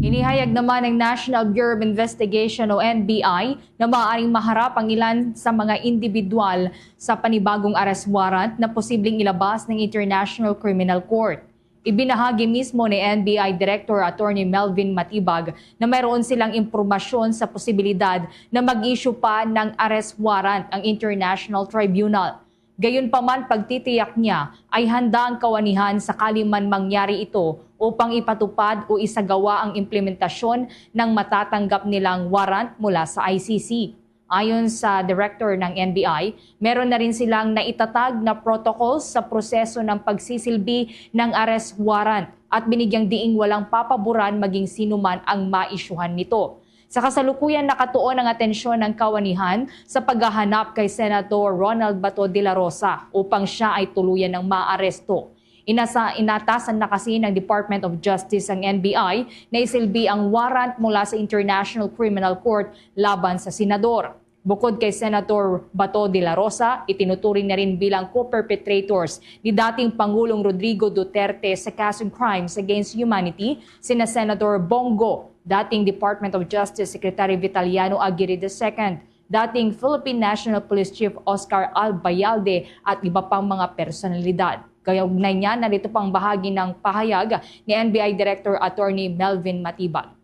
Inihayag naman ng National Bureau of Investigation o NBI na maaaring maharap ang ilan sa mga individual sa panibagong arrest warrant na posibleng ilabas ng International Criminal Court. Ibinahagi mismo ni NBI Director Attorney Melvin Matibag na mayroon silang impormasyon sa posibilidad na mag-issue pa ng arrest warrant ang International Tribunal. Gayunpaman, pagtitiyak niya ay handa ang kawanihan sakali man mangyari ito upang ipatupad o isagawa ang implementasyon ng matatanggap nilang warrant mula sa ICC. Ayon sa director ng NBI, meron na rin silang naitatag na protocols sa proseso ng pagsisilbi ng arrest warrant at binigyang diing walang papaboran maging sinuman ang maisyuhan nito. Sa kasalukuyan, nakatuon ang atensyon ng kawanihan sa paghahanap kay Senator Ronald Bato de la Rosa upang siya ay tuluyan ng maaresto. Inatasan na kasi ng Department of Justice ang NBI na isilbi ang warrant mula sa International Criminal Court laban sa senador. Bukod kay Senator Bato de la Rosa, itinuturing na rin bilang co-perpetrators ni dating Pangulong Rodrigo Duterte sa kasong crimes against humanity sina Senator Bongo, dating Department of Justice Secretary Vitaliano Aguirre II, dating Philippine National Police Chief Oscar Albayalde at iba pang mga personalidad. Kaugnay niya, narito pang bahagi ng pahayag ni NBI Director Attorney Melvin Matibag.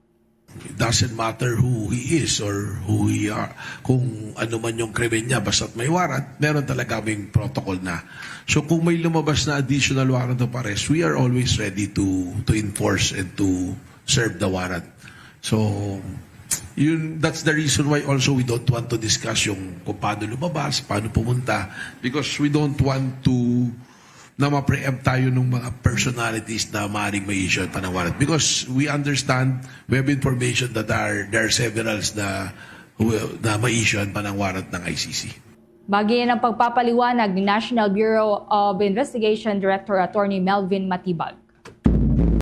It doesn't matter who he is or who we are. Kung ano man yung krimen niya, basta't may warrant, meron talaga kaming protocol na. So kung may lumabas na additional warrant of arrest, we are always ready to enforce and to serve the warrant. So that's the reason why also we don't want to discuss yung kung paano lumabas, paano pumunta, because we don't want to na ma-preempt tayo ng mga personalities na maaaring may issue at panawaran. Because we understand, we have information that there are several na may issue at panawaran ng ICC. Bagay ng pagpapaliwanag ni National Bureau of Investigation Director Attorney Melvin Matibag.